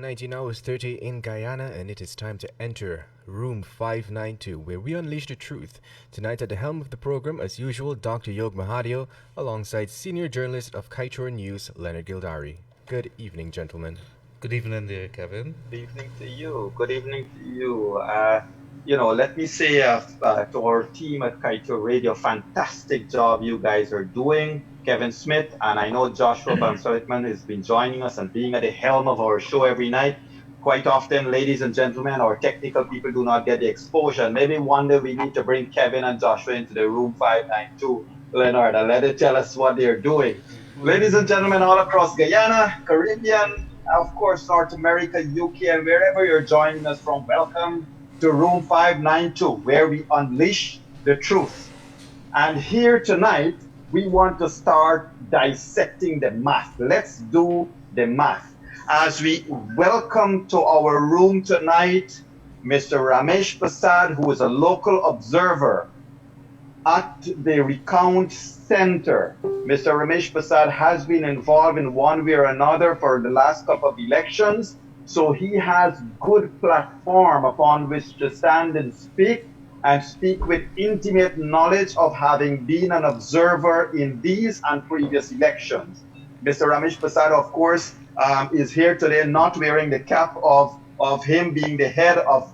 19 hours 30 in Guyana, and it is time to enter room 592, where we unleash the truth. Tonight at the helm of the program, as usual, Dr. Yog Mahadeo, alongside senior journalist of Kaitor News, Leonard Gildarie. Good evening, gentlemen. Good evening there, Kevin. Good evening to you. Good evening to you. Let me say to our team at Kaito Radio, fantastic job you guys are doing. Kevin Smith, and I know Joshua Van Seligman has been joining us and being at the helm of our show every night. Quite often, ladies and gentlemen, our technical people do not get the exposure. Maybe one day we need to bring Kevin and Joshua into the room 592, Leonard, and let it tell us what they're doing. Ladies and gentlemen, all across Guyana, Caribbean, of course, North America, UK, and wherever you're joining us from, welcome to room 592, where we unleash the truth. And here tonight, we want to start dissecting the math. Let's do the math. As we welcome to our room tonight, Mr. Ramesh Persaud, who is a local observer at the Recount Center. Mr. Ramesh Persaud has been involved in one way or another for the last couple of elections, so he has good platform upon which to stand and speak with intimate knowledge of having been an observer in these and previous elections. Mr. Ramesh Persaud, of course, is here today not wearing the cap of him being the head of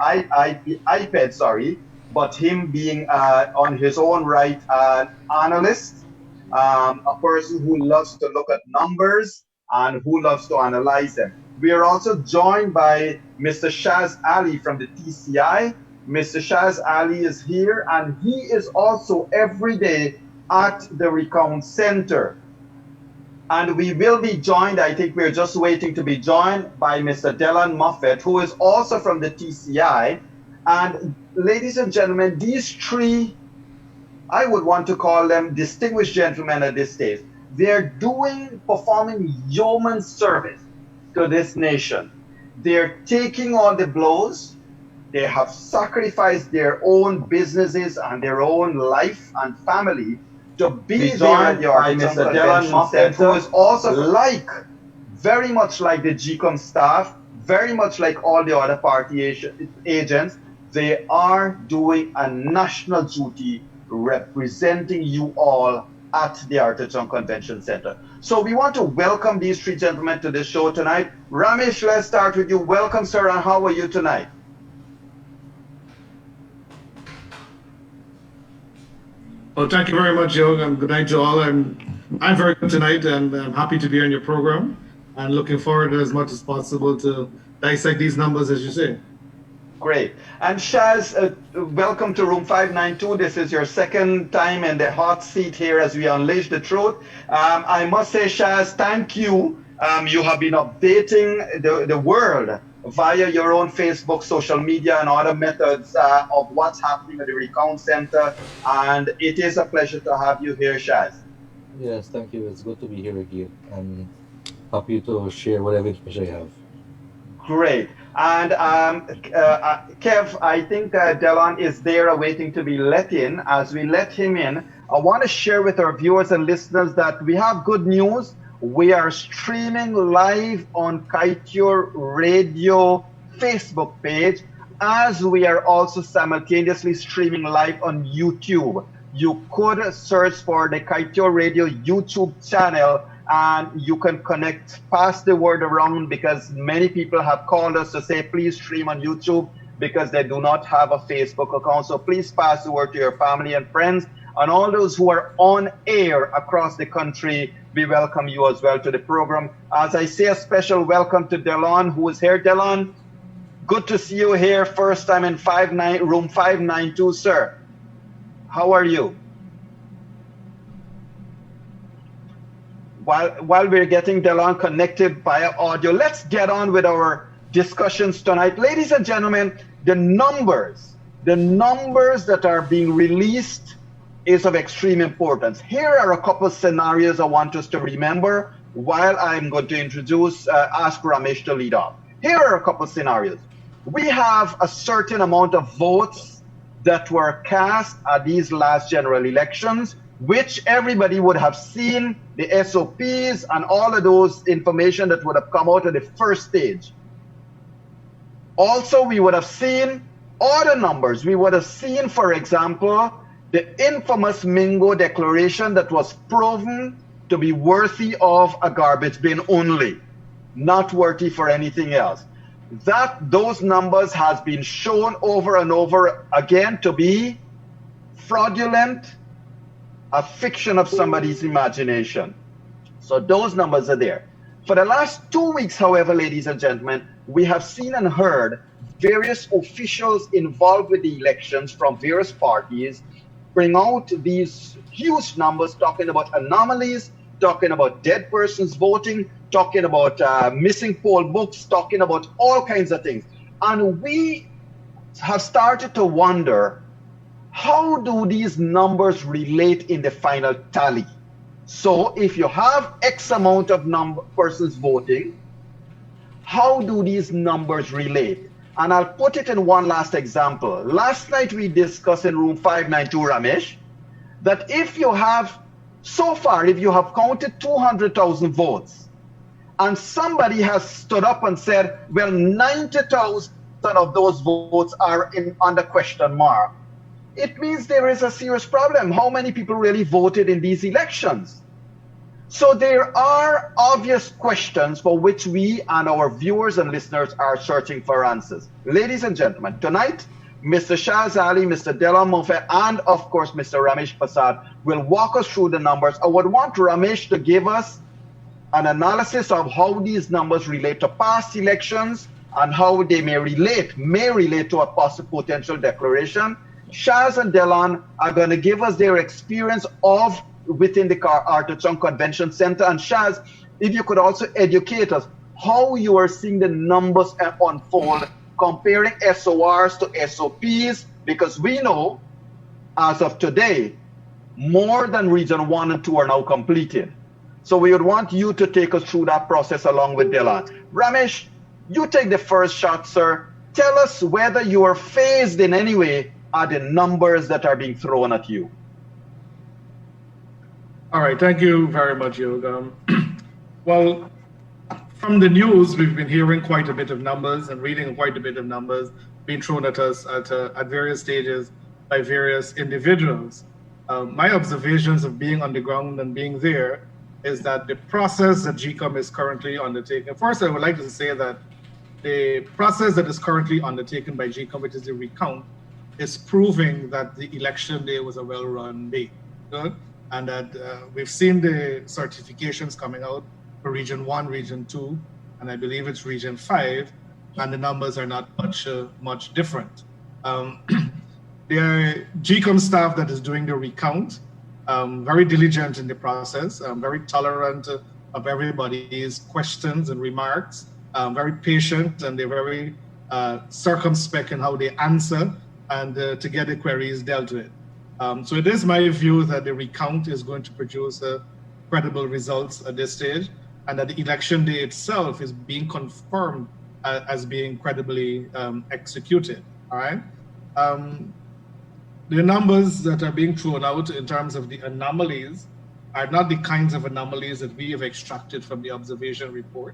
IPED, but him being on his own right an analyst, a person who loves to look at numbers and who loves to analyze them. We are also joined by Mr. Shaz Ali from the TCI. Mr. Shaz Ali is here, and he is also every day at the Recount Center. And we will be joined, I think we're just waiting to be joined by Mr. Delon Moffett, who is also from the TCI. And ladies and gentlemen, these three, I would want to call them distinguished gentlemen at this stage. They're performing yeoman service to this nation. They're taking all the blows. They have sacrificed their own businesses and their own life and family to be joined by Mr. Delon Moffett, who is also very much like the GCOM staff, very much like all the other party agents. They are doing a national duty representing you all at the Artichoke Convention Center. So we want to welcome these three gentlemen to the show tonight. Ramesh, let's start with you. Welcome, sir, and how are you tonight? Well, thank you very much, Yog, and good night to all. I'm very good tonight, and I'm happy to be on your program, and looking forward as much as possible to dissect these numbers, as you say. Great. And Shaz, welcome to room 592. This is your second time in the hot seat here as we unleash the truth. I must say, Shaz, thank you. You have been updating the world via your own Facebook, social media, and other methods of what's happening at the Recount Center. And it is a pleasure to have you here, Shaz. Yes, thank you. It's good to be here again and happy to share whatever information I have. Great. And Kev, I think Delon is there waiting to be let in. As we let him in, I want to share with our viewers and listeners that we have good news. We are streaming live on Kaitor Radio Facebook page, as we are also simultaneously streaming live on YouTube. You could search for the Kaitor Radio YouTube channel, and you can pass the word around, because many people have called us to say, please stream on YouTube, because they do not have a Facebook account. So please pass the word to your family and friends. And all those who are on air across the country, we welcome you as well to the program. As I say, a special welcome to Delon, who is here. Delon, good to see you here. First time in room 592, sir. How are you? While we're getting Delon connected via audio, let's get on with our discussions tonight. Ladies and gentlemen, the numbers that are being released is of extreme importance. Here are a couple of scenarios I want us to remember while I'm going to ask Ramesh to lead off. Here are a couple of scenarios. We have a certain amount of votes that were cast at these last general elections. which everybody would have seen the SOPs and all of those information that would have come out of the first stage. Also, we would have seen other numbers. We would have seen, for example, the infamous Mingo declaration that was proven to be worthy of a garbage bin only, not worthy for anything else. Those numbers has been shown over and over again to be fraudulent, a fiction of somebody's imagination. So those numbers are there. For the last 2 weeks, however, ladies and gentlemen, we have seen and heard various officials involved with the elections from various parties bring out these huge numbers, talking about anomalies, talking about dead persons voting, talking about missing poll books, talking about all kinds of things. And we have started to wonder, how do these numbers relate in the final tally? So if you have X amount of persons voting, how do these numbers relate? And I'll put it in one last example. Last night we discussed in room 592, Ramesh, that if you have, so far, if you have counted 200,000 votes, and somebody has stood up and said, well, 90,000 of those votes are under question mark, it means there is a serious problem. How many people really voted in these elections? So there are obvious questions for which we and our viewers and listeners are searching for answers. Ladies and gentlemen, tonight, Mr. Shaz Ali, Mr. Delon Moffett, and of course, Mr. Ramesh Persaud will walk us through the numbers. I would want Ramesh to give us an analysis of how these numbers relate to past elections and how they may relate to a possible potential declaration. Shaz and Delon are going to give us their experience of within the Artichoke Convention Center. And Shaz, if you could also educate us how you are seeing the numbers unfold, comparing SORs to SOPs, because we know as of today, more than region 1 and 2 are now completed. So we would want you to take us through that process along with Delon. Ramesh, you take the first shot, sir. Tell us whether you are phased in any way are the numbers that are being thrown at you. All right, thank you very much, Yog. Well, from the news, we've been hearing quite a bit of numbers and reading quite a bit of numbers being thrown at us at various stages by various individuals. My observations of being on the ground and being there is that the process that GCOM is currently undertaking, first I would like to say that the process that is currently undertaken by GCOM, which is the recount, is proving that the election day was a well-run day. Good? And that we've seen the certifications coming out for Region 1, Region 2, and I believe it's Region 5, and the numbers are not much different. The GCOM staff that is doing the recount, very diligent in the process, very tolerant of everybody's questions and remarks, very patient, and they're very circumspect in how they answer and to get the queries dealt with. So it is my view that the recount is going to produce credible results at this stage, and that the election day itself is being confirmed as being credibly executed. All right. The numbers that are being thrown out in terms of the anomalies are not the kinds of anomalies that we have extracted from the observation report.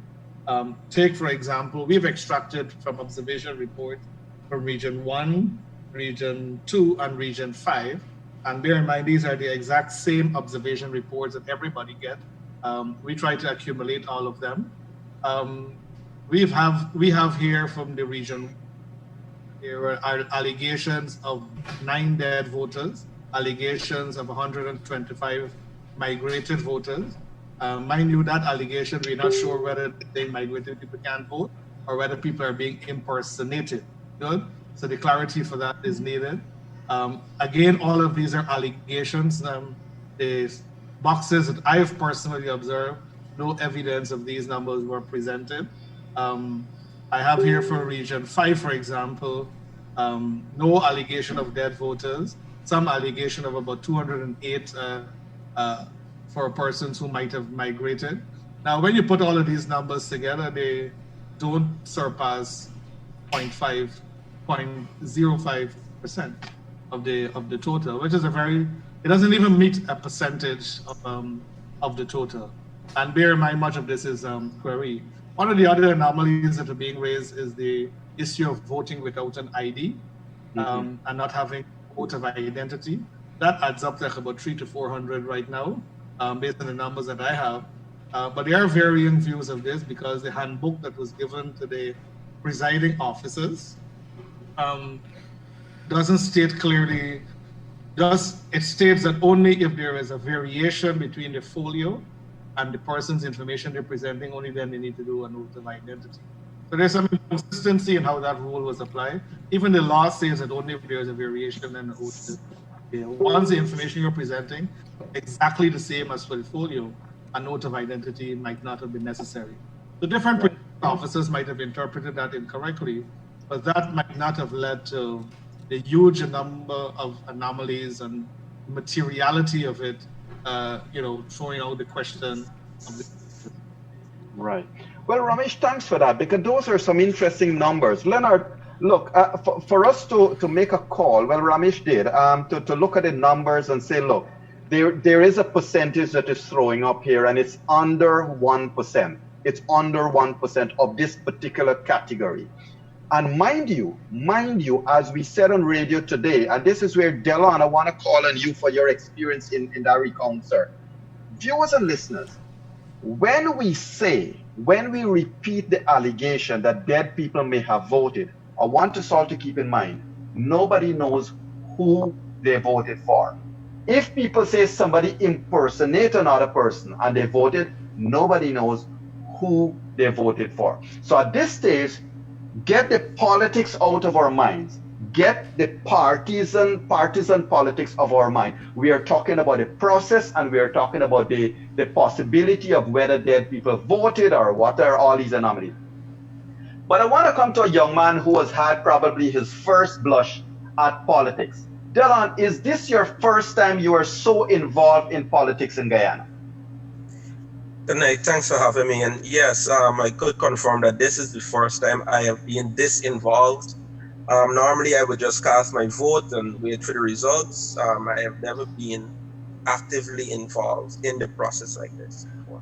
Take, for example, we've extracted from observation report from Region 1, Region 2, and Region 5. And bear in mind, these are the exact same observation reports that everybody gets. We try to accumulate all of them. We have here from the region, there are allegations of 9 dead voters, allegations of 125 migrated voters. Mind you, that allegation, we're not sure whether they migrated people can't vote or whether people are being impersonated. Good? So the clarity for that is needed. Again, all of these are allegations. The boxes that I have personally observed, no evidence of these numbers were presented. I have here for Region 5, for example, no allegation of dead voters, some allegation of about 208 for persons who might have migrated. Now, when you put all of these numbers together, they don't surpass 0.05% of the total, which is a very It doesn't even meet a percentage of the total. And bear in mind, much of this is query. One of the other anomalies that are being raised is the issue of voting without an ID and not having vote of identity. That adds up to like about 300 to 400 right now, based on the numbers that I have. But there are varying views of this because the handbook that was given to the presiding officers doesn't state clearly. It states that only if there is a variation between the folio and the person's information they're presenting, only then they need to do a note of identity. So there's some inconsistency in how that rule was applied. Even the law says that only if there's a variation, then once the information you're presenting exactly the same as for the folio, a note of identity might not have been necessary. The different officers might have interpreted that incorrectly, but that might not have led to the huge number of anomalies and materiality of it, throwing out the question of the. Right. Well, Ramesh, thanks for that, because those are some interesting numbers. Leonard, look, for us to make a call, well, Ramesh did, to look at the numbers and say, look, there is a percentage that is throwing up here, and it's under 1%. It's under 1% of this particular category. And mind you, as we said on radio today, and this is where, Delon, I want to call on you for your experience in that recount, sir. Viewers and listeners, when we repeat the allegation that dead people may have voted, I want us all to keep in mind, nobody knows who they voted for. If people say somebody impersonated another person and they voted, nobody knows who they voted for. So at this stage, get the politics out of our minds. Get the partisan politics of our mind. We are talking about the process, and we are talking about the possibility of whether dead people voted or what are all these anomalies. But I want to come to a young man who has had probably his first blush at politics. Delon, is this your first time you are so involved in politics in Guyana? Good night. Thanks for having me. And yes, I could confirm that this is the first time I have been this involved. Normally, I would just cast my vote and wait for the results. I have never been actively involved in the process like this before.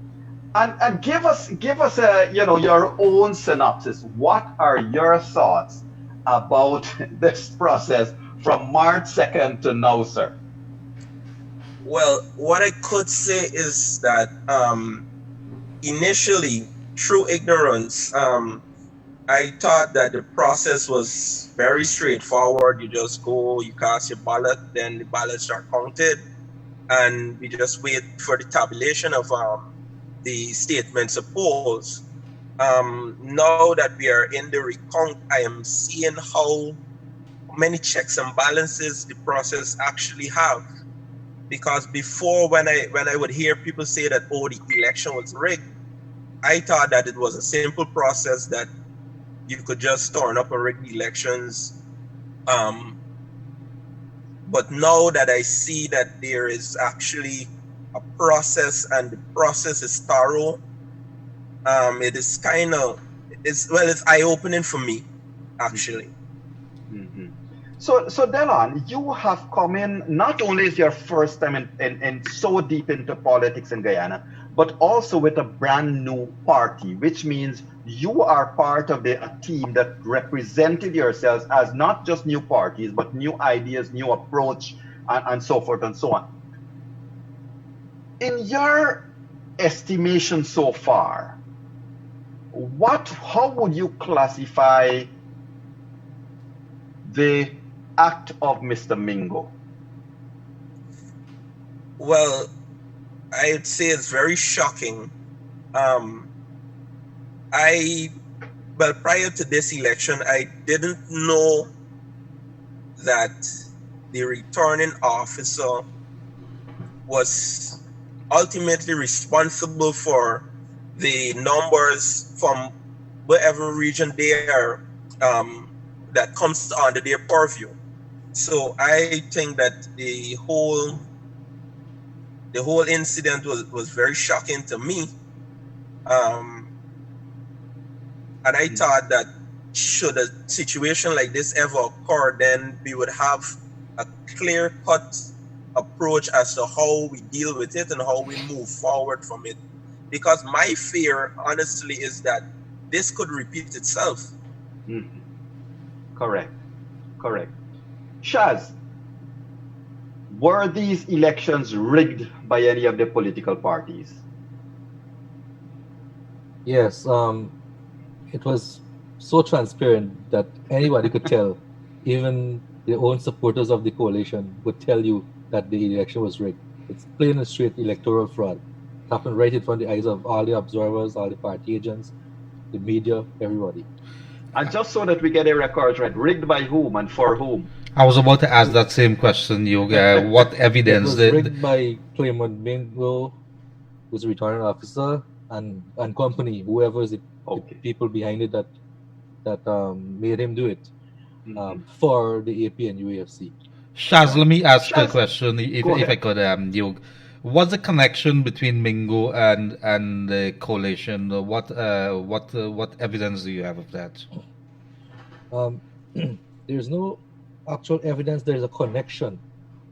And give us your own synopsis. What are your thoughts about this process from March 2nd to now, sir? Well, what I could say is that initially, through ignorance, I thought that the process was very straightforward. You just go, you cast your ballot, then the ballots are counted, and we just wait for the tabulation of the statements of polls. Now that we are in the recount, I am seeing how many checks and balances the process actually have. Because before, when I would hear people say that, oh, the election was rigged, I thought that it was a simple process that you could just turn up and rig the elections. But now that I see that there is actually a process, and the process is thorough, it is it's eye-opening for me, actually. Mm-hmm. So Delon, you have come in, not only is your first time in so deep into politics in Guyana, but also with a brand new party, which means you are part of a team that represented yourselves as not just new parties, but new ideas, new approach, and so forth and so on. In your estimation so far, how would you classify the act of Mr. Mingo? Well, I'd say it's very shocking. Prior to this election, I didn't know that the returning officer was ultimately responsible for the numbers from whatever region they are that comes under their purview. So I think that the whole incident was very shocking to me. And I thought that should a situation like this ever occur, then we would have a clear-cut approach as to how we deal with it and how we move forward from it. Because my fear, honestly, is that this could repeat itself. Mhm. Correct. Correct. Shaz, were these elections rigged by any of the political parties? Yes, it was so transparent that anybody could tell, even the own supporters of the coalition would tell you that the election was rigged. It's plain and straight electoral fraud. It happened right in front of the eyes of all the observers, all the party agents, the media, everybody. And just so that we get the records right, rigged by whom and for whom? I was about to ask that same question, Yoga. What It evidence was did? rigged by Claymont Mingo, who's a returning officer, and company, whoever is the Okay. people behind it that made him do it Mhm. for the AP and UAFC. Shaz, let me ask a Shaz, question, if go I ahead. could, Yog. What's the connection between Mingo and the coalition? What evidence do you have of that? Um, there's no actual evidence there's a connection,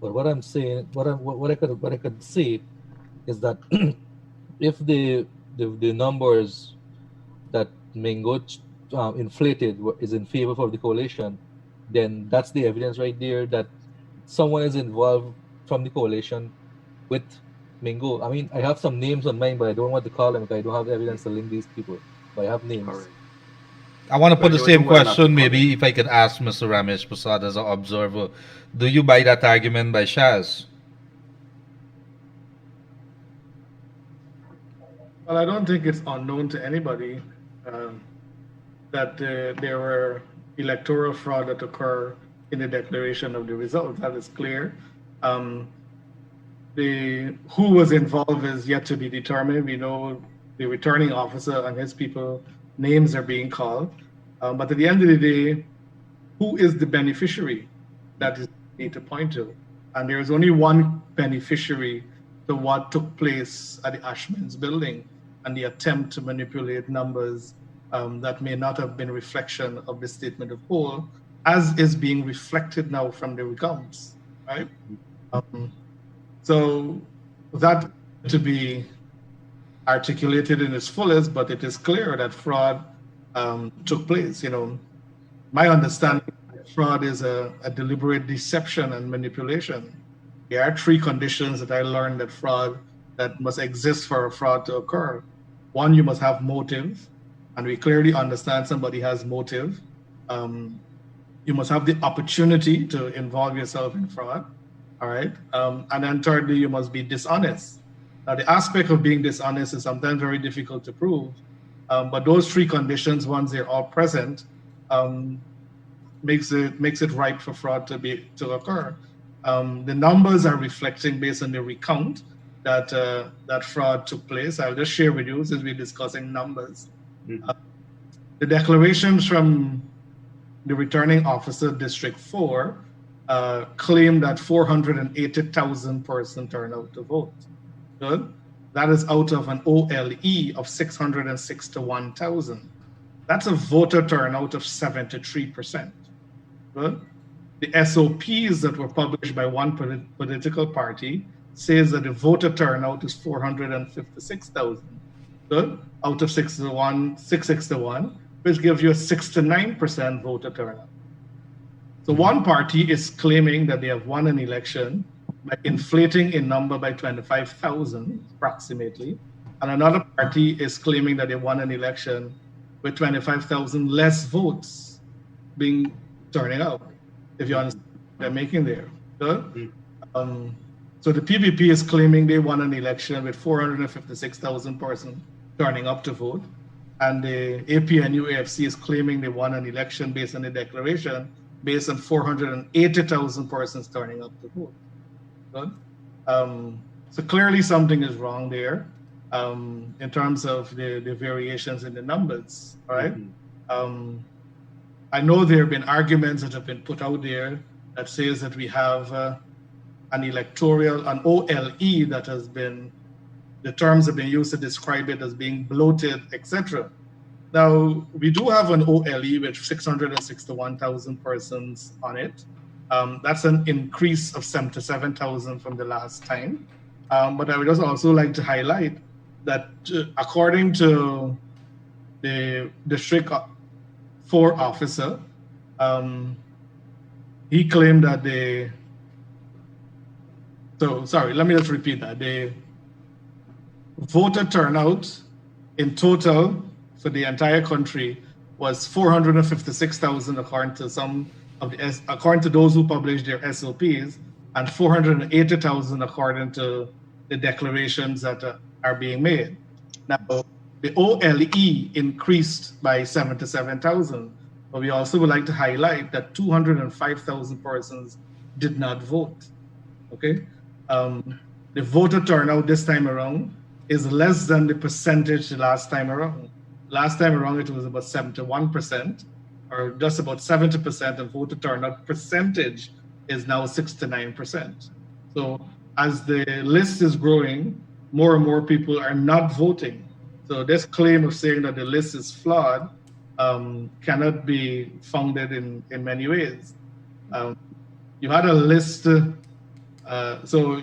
but what I'm saying, what I could say is that if the numbers that Mingo inflated is in favor of the coalition, then that's the evidence right there that someone is involved from the coalition with Mingo. I mean, I have some names on mine, but I don't want to call them because I don't have evidence to link these people. But I have names. Correct. I want to put Well, the you same do well not to question, comment. maybe if I could ask Mr. Ramesh Persaud as an observer. Do you buy that argument by Shaz? Well, I don't think it's unknown to anybody that there were electoral fraud that occur in the declaration of the results. That is clear. Who was involved is yet to be determined. We know the returning officer and his people names are being called, but at the end of the day, who is the beneficiary? That is need to point to, and there is only one beneficiary to what took place at the Ashman's building and the attempt to manipulate numbers that may not have been reflection of the statement of whole, as is being reflected now from the recounts, right? So that to be articulated in its fullest, but it is clear that fraud took place. You know, my understanding that fraud is a deliberate deception and manipulation. There are three conditions that I learned that must exist for a fraud to occur. One, you must have motive, and we clearly understand somebody has motive. You must have the opportunity to involve yourself in fraud. All right. And then thirdly, you must be dishonest. Now, the aspect of being dishonest is sometimes very difficult to prove. But those three conditions, once they're all present, makes it ripe for fraud to occur. The numbers are reflecting based on the recount that fraud took place. I'll just share with you since we're discussing numbers. The declarations from the returning officer, District 4, claimed that 480,000 person turned out to vote. Good. That is out of an OLE of 661,000. That's a voter turnout of 73%. Good. The SOPs that were published by one political party says that the voter turnout is 456,000. Good. Out of 661, which gives you a 69% voter turnout. So one party is claiming that they have won an election by inflating a number by 25,000 approximately, and another party is claiming that they won an election with 25,000 less votes turning out. If you understand what they're making there. So the PPP is claiming they won an election with 456,000 persons turning up to vote, and the APNU AFC is claiming they won an election based on the declaration based on 480,000 persons turning up to vote. Good. So clearly something is wrong there in terms of the variations in the numbers, right? I know there have been arguments that have been put out there that says that we have an OLE that has been, the terms have been used to describe it as being bloated, etc. Now, we do have an OLE with 661,000 persons on it. That's an increase of 77,000 from the last time. But I would just also like to highlight that according to the District 4 officer, he claimed that let me just repeat that. The voter turnout in total for the entire country was 456,000 according to those who published their SOPs, and 480,000 according to the declarations that are being made. Now, the OLE increased by 77,000, but we also would like to highlight that 205,000 persons did not vote. Okay, the voter turnout this time around is less than the percentage the last time around. Last time around, it was about 71%, or just about 70%, and voter turnout percentage is now 69%. So as the list is growing, more and more people are not voting. So this claim of saying that the list is flawed cannot be founded in many ways. You had a list, so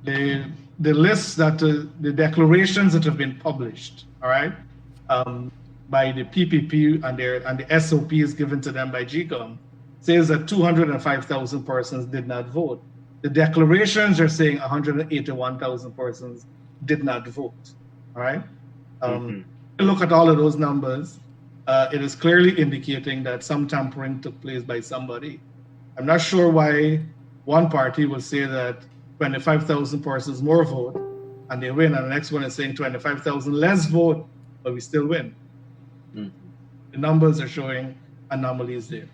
the lists that the declarations that have been published, all right, by the PPP and the SOPs given to them by GCOM says that 205,000 persons did not vote. The declarations are saying 181,000 persons did not vote. All right. Look at all of those numbers. It is clearly indicating that some tampering took place by somebody. I'm not sure why one party will say that 25,000 persons more vote and they win, and the next one is saying 25,000 less vote, but we still win. The numbers are showing anomalies there.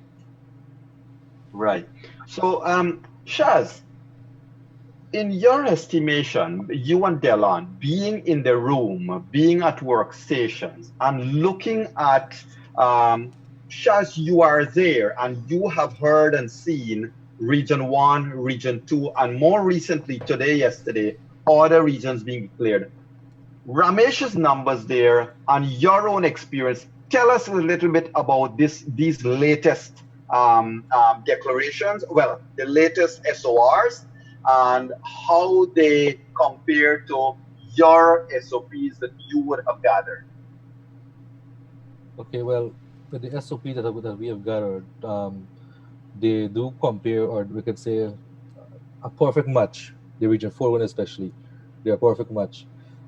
Right. So, Shaz, in your estimation, you and Delon, being in the room, being at workstations, and looking at, Shaz, you are there and you have heard and seen Region 1, Region 2, and more recently, today, yesterday, other regions being declared. Ramesh's numbers there and your own experience, tell us a little bit about these latest declarations, well, the latest SORs, and how they compare to your SOPs that you would have gathered. Okay, well, with the SOP that we have gathered, they do compare, or we could say, a perfect match. The Region 4 one especially, they're a perfect match.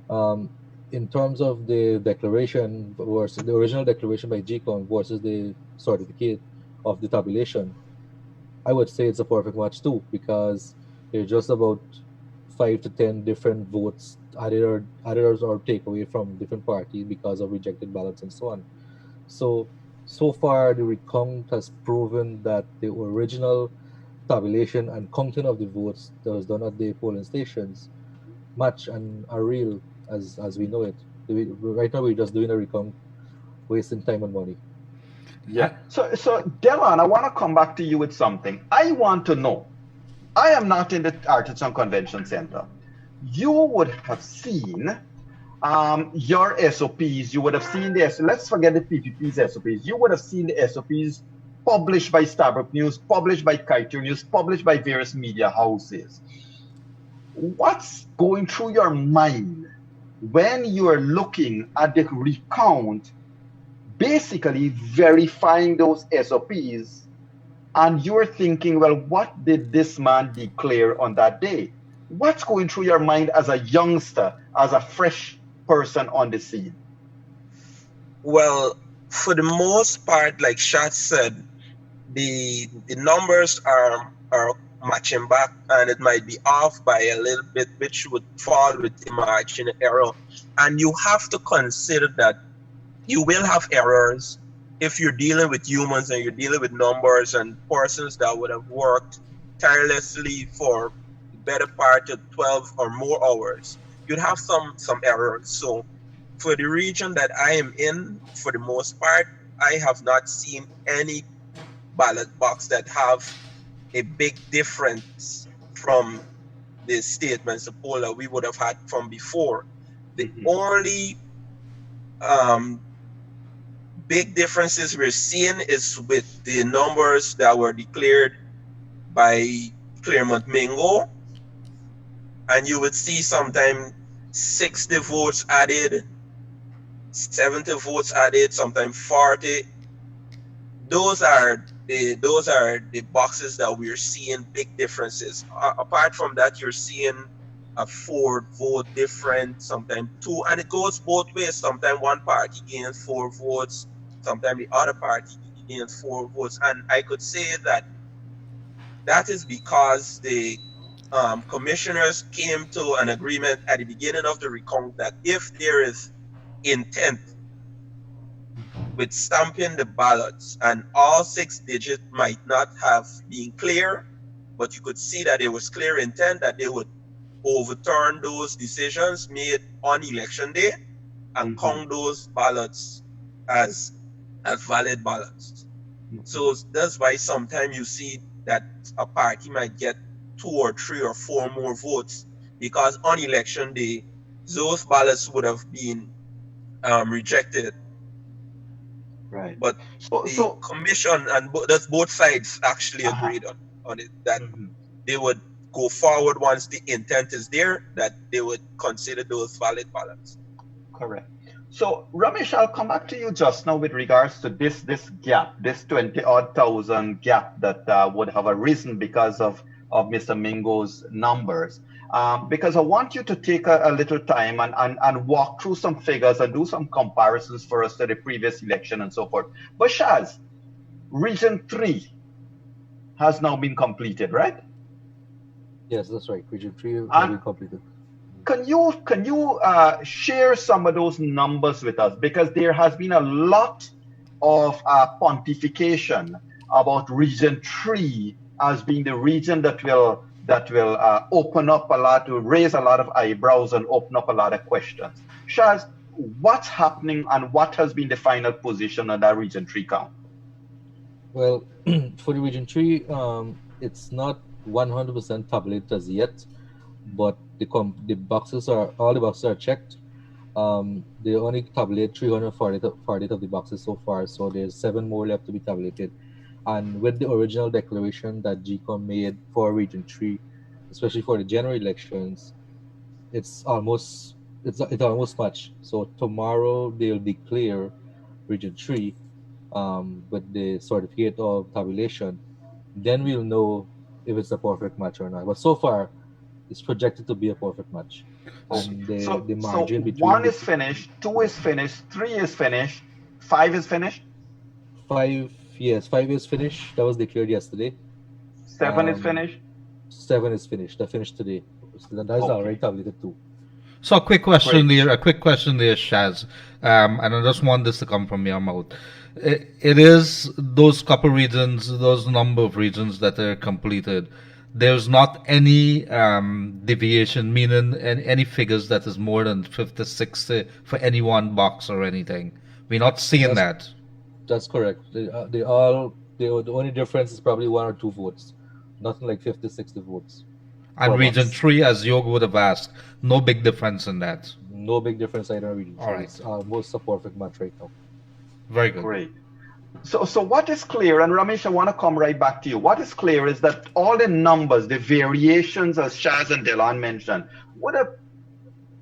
In terms of the declaration versus the original declaration by GCOM versus the certificate of the tabulation, I would say it's a perfect match too, because there's just about 5 to 10 different votes added or take away from different parties because of rejected ballots and so on. So far, the recount has proven that the original tabulation and counting of the votes that was done at the polling stations match and are real as we know it. Right now, we're just doing a recount, wasting time and money. Yeah. So Delon, I want to come back to you with something. I want to know. I am not in the Artisan Convention Center. You would have seen your SOPs. You would have seen this. Let's forget the PPP's SOPs. You would have seen the SOPs published by Stabrook News, published by Kaito News, published by various media houses. What's going through your mind when you are looking at the recount, basically verifying those SOPs, and you're thinking, well, what did this man declare on that day? What's going through your mind as a youngster, as a fresh person on the scene? Well, for the most part, like Shaz said, the numbers are matching back, and it might be off by a little bit, which would fall within margin error. And you have to consider that you will have errors if you're dealing with humans and you're dealing with numbers and persons that would have worked tirelessly for the better part of 12 or more hours. You'd have some errors. So for the region that I am in, for the most part, I have not seen any ballot box that have a big difference from the statements, the poll that we would have had from before. The only big differences we're seeing is with the numbers that were declared by Claremont Mingo, and you would see sometimes 60 votes added, 70 votes added, sometimes 40. Those are the boxes that we're seeing big differences. Apart from that, you're seeing a 4 vote difference, sometimes 2, and it goes both ways. Sometimes one party gains 4 votes, sometimes the other party gains 4 votes. And I could say that is because the commissioners came to an agreement at the beginning of the recount that if there is intent with stamping the ballots and all 6 digits might not have been clear, but you could see that there was clear intent that they would overturn those decisions made on election day and count those ballots as valid ballots. So that's why sometimes you see that a party might get 2 or 3 or 4 more votes, because on election day those ballots would have been rejected. Right. But the commission and that's both sides actually agreed on it, that they would go forward once the intent is there, that they would consider those valid ballots. Correct. So Ramesh, I'll come back to you just now with regards to this gap, this 20-odd thousand gap that would have arisen because of Mr. Mingo's numbers. Because I want you to take a little time and walk through some figures and do some comparisons for us to the previous election and so forth. But Shaz, Region 3 has now been completed, right? Yes, that's right. Region 3 has been completed. Can you share some of those numbers with us? Because there has been a lot of pontification about Region 3 as being the region that will open up a lot, to raise a lot of eyebrows and open up a lot of questions. Shaz, what's happening and what has been the final position on that Region 3 count? Well, for the Region 3, it's not 100% tabulated as yet, but all the boxes are checked. They only tabulate 348 of the boxes so far, so there's 7 more left to be tabulated. And with the original declaration that GCOM made for Region 3, especially for the general elections, it almost matched. So tomorrow they'll declare Region 3 with the certificate of tabulation. Then we'll know if it's a perfect match or not. But so far, it's projected to be a perfect match. And the margin between 1 is finished, 2 is finished, 3 is finished, 5 is finished. 5 is finished. That was declared yesterday. 7 is finished. 7 is finished. That finished today. That is already tabulated too. So a quick question there, Shaz, and I just want this to come from your mouth. It is those couple regions, those number of regions that are completed. There's not any deviation, meaning any figures that is more than 50, 60 for any one box or anything. We're not seeing that. That's correct. The only difference is probably 1 or 2 votes. Nothing like 50, 60 votes. And Region 3, as Yog would have asked, no big difference in that. No big difference either in Region 3. All right. It's almost a perfect match right now. Very good. Great. So what is clear, and Ramesh, I want to come right back to you. What is clear is that all the numbers, the variations, as Shaz and Delon mentioned, would have,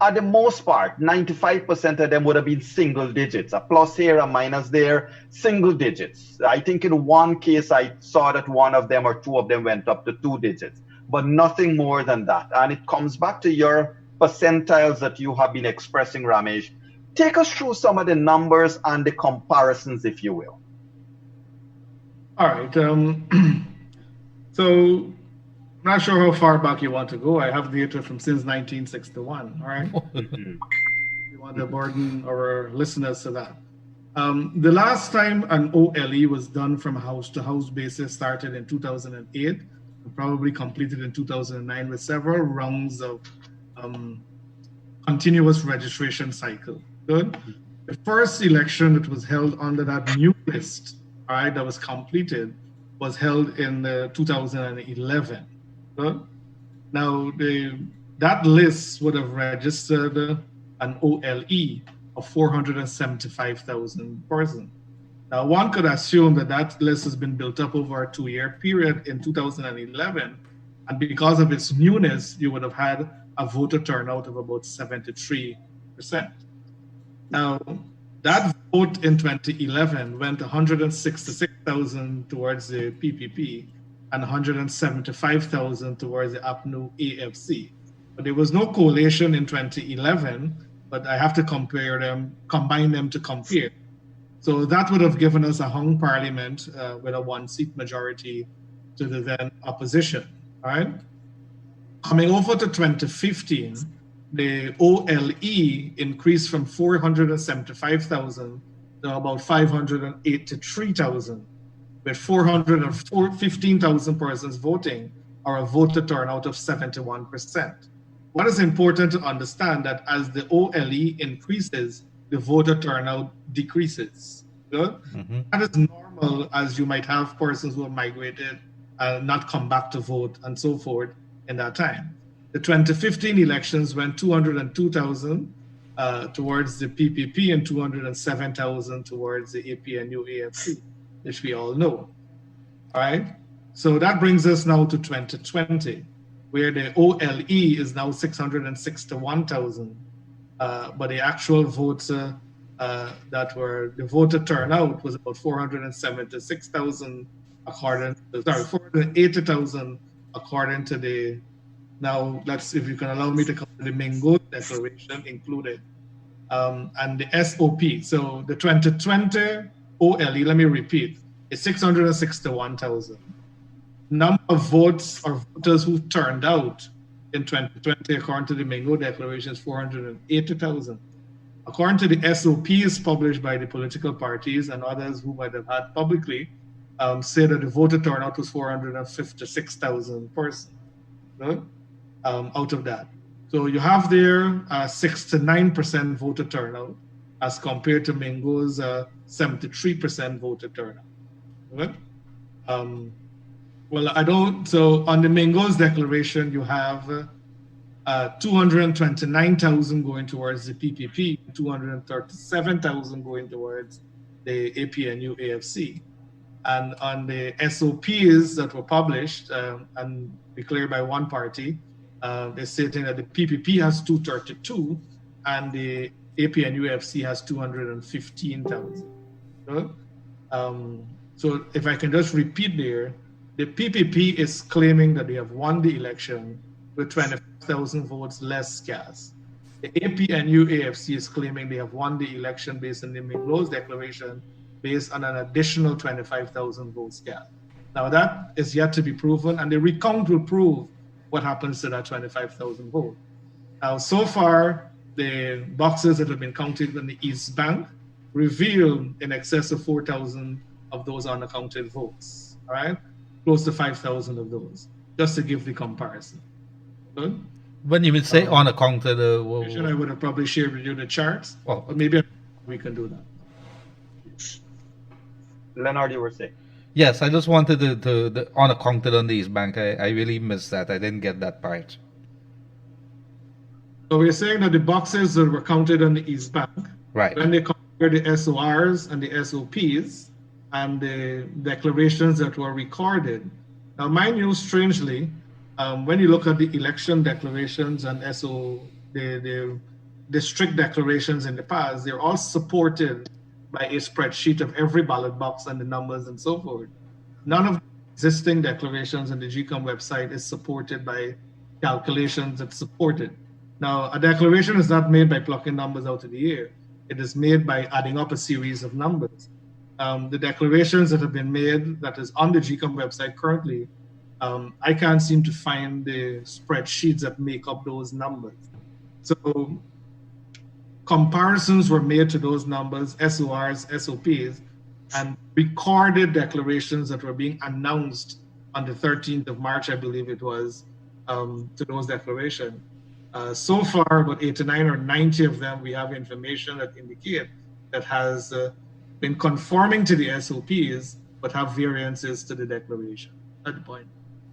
at the most part, 95% of them would have been single digits. A plus here, a minus there, single digits. I think in one case, I saw that 1 of them or 2 of them went up to 2 digits, but nothing more than that. And it comes back to your percentiles that you have been expressing, Ramesh. Take us through some of the numbers and the comparisons, if you will. All right. So I'm not sure how far back you want to go. I have data from since 1961. All right. We want to burden our listeners to that. The last time an OLE was done from a house-to-house basis started in 2008 and probably completed in 2009 with several rounds of continuous registration cycle. Good. The first election that was held under that new list, all right, that was completed, was held in 2011. Good. Now, that list would have registered an OLE of 475,000 persons. Now, one could assume that that list has been built up over a 2-year period in 2011, and because of its newness, you would have had a voter turnout of about 73%. Now, that vote in 2011 went 166,000 towards the PPP and 175,000 towards the APNU AFC. But there was no coalition in 2011, but I have to combine them to compare. So that would have given us a hung parliament with a 1-seat majority to the then opposition, all right? Coming over to 2015, the OLE increased from 475,000 to about 583,000, with 415,000 persons voting, or a voter turnout of 71%. What is important to understand that as the OLE increases, the voter turnout decreases. Good? Mm-hmm. That is normal, as you might have persons who have migrated and not come back to vote and so forth in that time. The 2015 elections went 202,000 towards the PPP and 207,000 towards the APNU AFC, which we all know. All right? So that brings us now to 2020, where the OLE is now 661,000. But the actual votes that were the voter turnout was about 476,000 480,000 according to the, now let's, if you can allow me to come to the Mingo declaration included, and the SOP. So the 2020 OLE, let me repeat, is 661,000. Number of votes or voters who turned out in 2020, according to the Mingo Declaration, is 480,000. According to the SOPs published by the political parties and others who might have had publicly, say that the voter turnout was 456,000 persons out of that. So you have there 69% voter turnout as compared to Mingo's 73% voter turnout. Right? Well, I don't, so on the Mingo's declaration, you have 229,000 going towards the PPP, 237,000 going towards the APNU AFC. And on the SOPs that were published and declared by one party, they're stating that the PPP has 232 and the APNU AFC has 215,000. So if I can just repeat there, the PPP is claiming that they have won the election with 25,000 votes less cast. The APNU AFC is claiming they have won the election based on the Mingo's declaration based on an additional 25,000 votes cast. Now that is yet to be proven, and the recount will prove what happens to that 25,000 vote. Now, so far, the boxes that have been counted on the East Bank reveal in excess of 4,000 of those unaccounted votes, all right? Close to 5,000 of those, just to give the comparison. Good? When you would say unaccounted, I would have probably shared with you the charts, but maybe we can do that. Leonard, you were saying? Yes, I just wanted the unaccounted on the East Bank. I really missed that. I didn't get that part. So we're saying that the boxes that were counted on the East Bank, right, when they compare the SORs and the SOPs and the declarations that were recorded. Now, mind you, strangely, when you look at the election declarations and the district declarations in the past, they're all supported by a spreadsheet of every ballot box and the numbers and so forth. None of the existing declarations on the GCOM website is supported by calculations that's supported. Now, a declaration is not made by plucking numbers out of the air. It is made by adding up a series of numbers. The declarations that have been made that is on the GCOM website currently, I can't seem to find the spreadsheets that make up those numbers. So comparisons were made to those numbers, SORs, SOPs, and recorded declarations that were being announced on the 13th of March, I believe it was, to those declarations. So far, about 89 or 90 of them, we have information that indicate that has been conforming to the SOPs, but have variances to the declaration. At the point,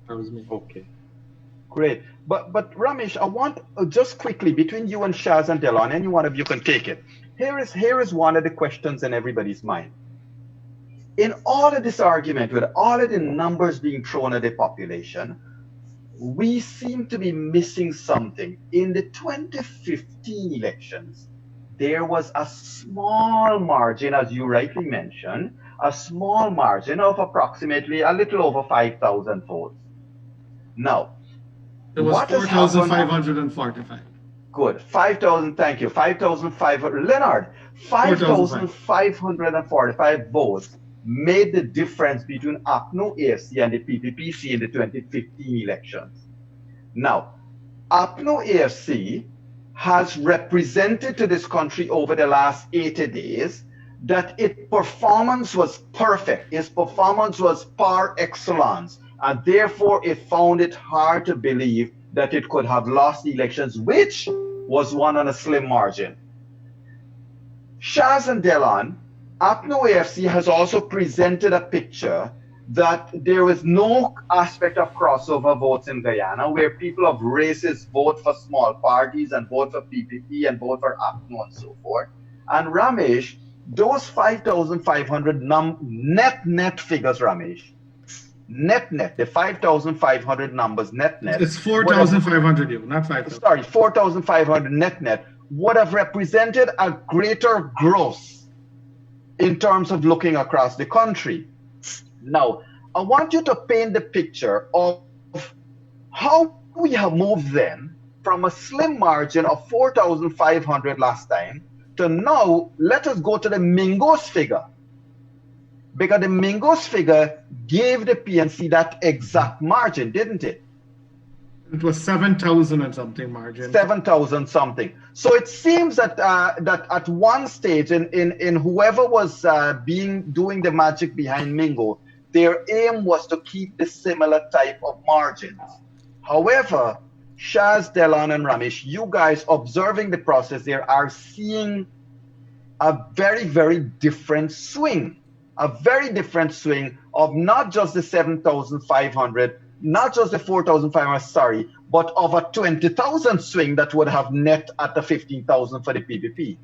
that was me. Okay, great. But Ramesh, I want just quickly between you and Shaz and Delon, any one of you can take it. Here is one of the questions in everybody's mind. in all of this argument, with all of the numbers being thrown at the population, we seem to be missing something. In the 2015 elections, there was a small margin, as you rightly mentioned, a small margin of approximately a little over 5,000 votes. Now, it was 4,545. Good. 5,000, thank you. 5,500. Leonard, 5,545 votes made the difference between APNO AFC and the PPPC in the 2015 elections. Now, APNO AFC has represented to this country over the last 80 days that its performance was perfect. Its performance was par excellence, and therefore it found it hard to believe that it could have lost the elections, which was won on a slim margin. Shaz and Delon, APNO AFC has also presented a picture that there is no aspect of crossover votes in Guyana, where people of races vote for small parties and vote for PPP and vote for APNO and so forth. And Ramesh, those 5,500 net figures, Ramesh, net, the 5,500 numbers net. It's 4,500, not 5,000. Sorry, 4,500 net would have represented a greater growth in terms of looking across the country. Now, I want you to paint the picture of how we have moved then from a slim margin of 4,500 last time to now. Let us go to the Mingos figure, because the Mingos figure gave the PNC that exact margin, didn't it? It was 7,000 and something margin. 7,000 something. So it seems that that at one stage in whoever was doing the magic behind Mingo, their aim was to keep the similar type of margins. However, Shaz, Delon, and Ramesh, you guys observing the process there are seeing a very, very different swing. A very different swing of not just the 7,500, not just the 4,500, sorry, but of a 20,000 swing that would have net at the 15,000 for the PPP.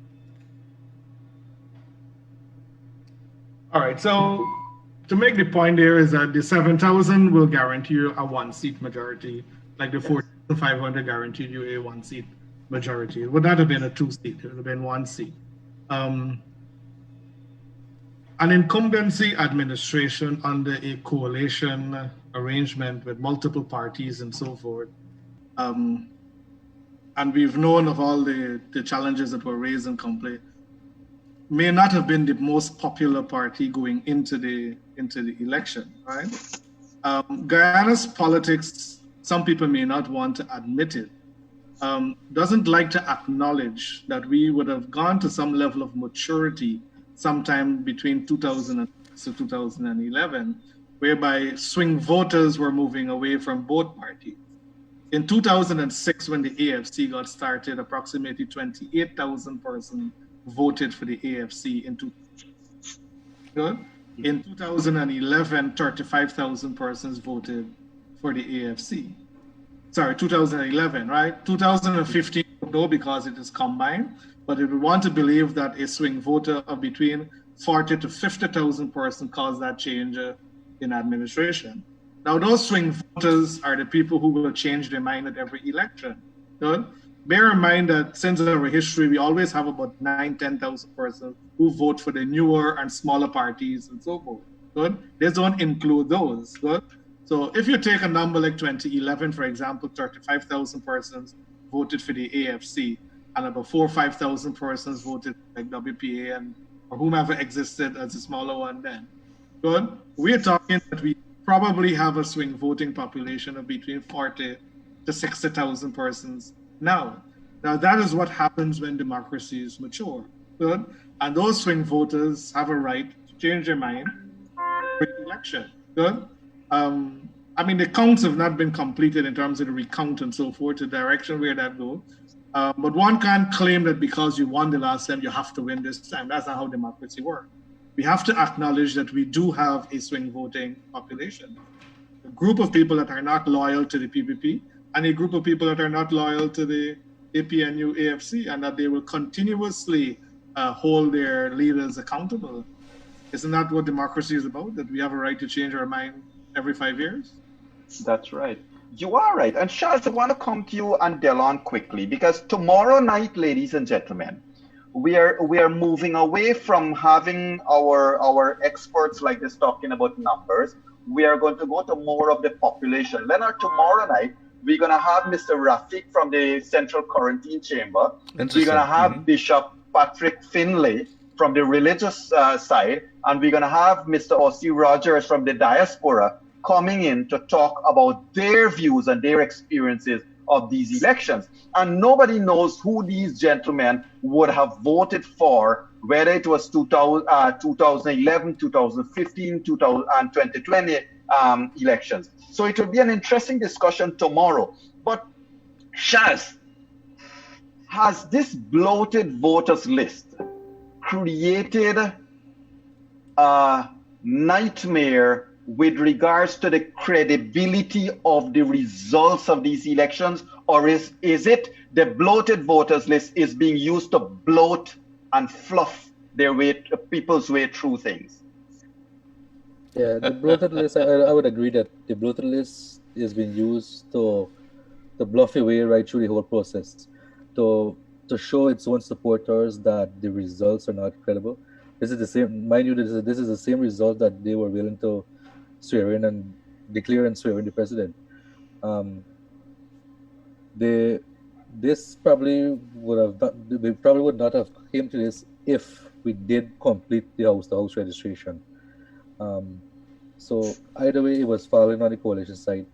All right, so to make the point there is that the 7,000 will guarantee you a one-seat majority, like the 4,500 guaranteed you a one-seat majority. It would not have been a two-seat, it would have been one seat. An incumbency administration under a coalition arrangement with multiple parties and so forth. And we've known of all the challenges that were raised in Complete, may not have been the most popular party going into the election, right? Guyana's politics, some people may not want to admit it, doesn't like to acknowledge that we would have gone to some level of maturity sometime between 2006 to 2011, whereby swing voters were moving away from both parties. In 2006, when the AFC got started, approximately 28,000 persons voted for the AFC in 2011, 35,000 persons voted for the AFC. Sorry, 2011, right? 2015, no, because it is combined, but it would want to believe that a swing voter of between 40 to 50,000 persons caused that change in administration. Now, those swing voters are the people who will change their mind at every election. Good? Bear in mind that since our history, we always have about 10,000 persons who vote for the newer and smaller parties and so forth. Good? They don't include those. Good? So if you take a number like 2011, for example, 35,000 persons voted for the AFC, and about 4,000 or 5,000 persons voted like WPA or whomever existed as a smaller one then. Good? We're talking that we probably have a swing voting population of between 40 to 60,000 persons now. Now that is what happens when democracies mature. Good? And those swing voters have a right to change their mind for the election. Good? I mean, the counts have not been completed in terms of the recount and so forth, the direction where that goes. But one can't claim that because you won the last time, you have to win this time. That's not how democracy works. We have to acknowledge that we do have a swing voting population. A group of people that are not loyal to the PPP and a group of people that are not loyal to the APNU AFC, and that they will continuously hold their leaders accountable. Isn't that what democracy is about? That we have a right to change our mind every 5 years? That's right. You are right. And Shaz, I want to come to you and Delon quickly, because tomorrow night, ladies and gentlemen, we are moving away from having our experts like this talking about numbers. We are going to go to more of the population. Leonard, tomorrow night, we're going to have Mr. Rafiq from the Central Quarantine Chamber. We're going to have Bishop Patrick Finlay from the religious side, and we're going to have Mr. Ossie Rogers from the diaspora coming in to talk about their views and their experiences of these elections. And nobody knows who these gentlemen would have voted for, whether it was 2011, 2015, 2020 elections. So it will be an interesting discussion tomorrow. But Shaz, has this bloated voters list created a nightmare with regards to the credibility of the results of these elections? Or is it the bloated voters list is being used to bloat and fluff people's way through things? Yeah, the bloated list, I would agree that the bloated list is being used to bluff away right through the whole process, to show its own supporters that the results are not credible. This is the same, mind you, this is the same result that they were willing to swear in and declare and swear in the president. They probably would not have came to this if we did complete the house registration. So either way, it was falling on the coalition side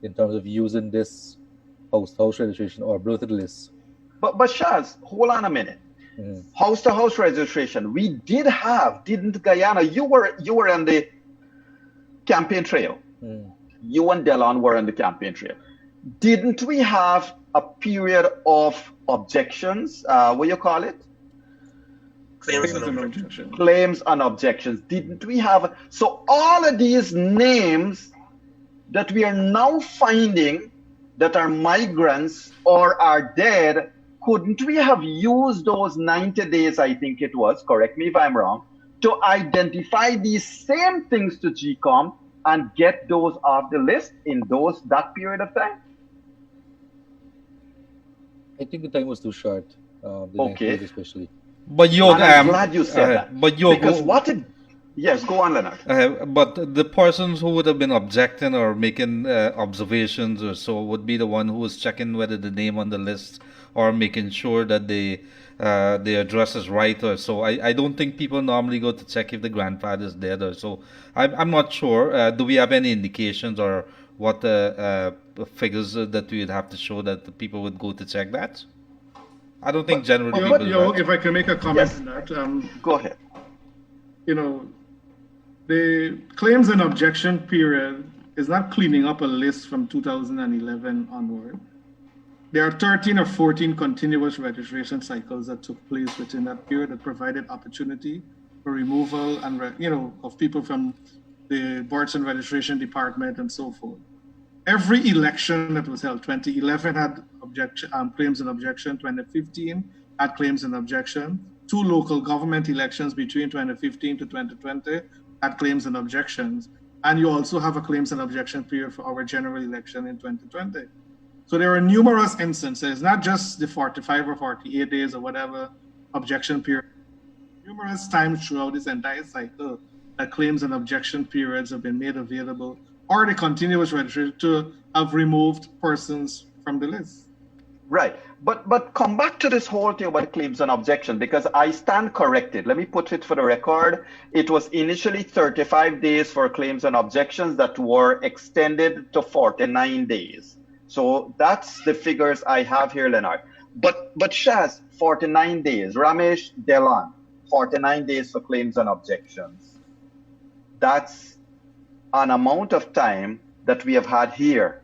in terms of using this house registration or bloated list. But Shaz, hold on a minute. House-to-house registration. We did have, didn't Guyana? You were on the campaign trail. You and Delon were on the campaign trail. Didn't we have a period of objections? What do you call it? Claims and objections. Claims and objections. Didn't we have? So all of these names that we are now finding that are migrants or are dead, couldn't we have used those 90 days, I think it was, correct me if I'm wrong, to identify these same things to GCOM and get those off the list in that period of time? I think the time was too short. Okay. Especially. But Yog, I'm glad you said that. But Yog, because yes, go on, Leonard. But the persons who would have been objecting or making observations or so would be the one who was checking whether the name on the list or making sure that the address is right or so. I don't think people normally go to check if the grandfather is dead or so. I'm not sure. Do we have any indications or what figures that we would have to show that the people would go to check that? I don't think generally people... If I can make a comment on that. Go ahead. The claims and objection period is not cleaning up a list from 2011 onward. There are 13 or 14 continuous registration cycles that took place within that period that provided opportunity for removal and of people from the boards and registration department and so forth. Every election that was held, 2011 had claims and objection, 2015 had claims and objection. 2 local government elections between 2015 to 2020 had claims and objections. And you also have a claims and objection period for our general election in 2020. So there are numerous instances, not just the 45 or 48 days or whatever objection period, numerous times throughout this entire cycle that claims and objection periods have been made available or the continuous registration to have removed persons from the list. Right. But come back to this whole thing about claims and objection, because I stand corrected. Let me put it for the record. It was initially 35 days for claims and objections that were extended to 49 days. So that's the figures I have here, Leonard. But Shaz, 49 days. Ramesh, Delon, 49 days for claims and objections. That's an amount of time that we have had here.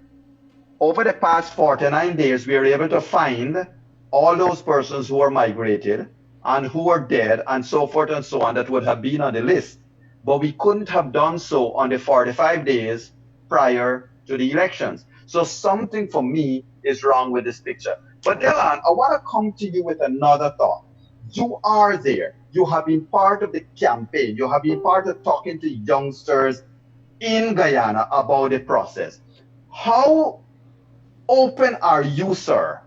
Over the past 49 days, we were able to find all those persons who were migrated and who were dead and so forth and so on that would have been on the list. But we couldn't have done so on the 45 days prior to the elections. So something for me is wrong with this picture. But Delon, I want to come to you with another thought. You are there. you have been part of the campaign. You have been part of talking to youngsters in Guyana about the process. How open are you, sir,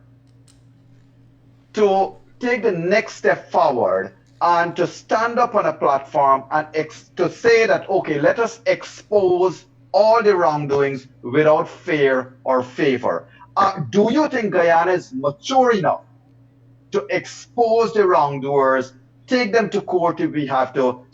to take the next step forward and to stand up on a platform and to say that, okay, let us expose all the wrongdoings without fear or favor? Do you think Guyana is mature enough to expose the wrongdoers, take them to court if we have to,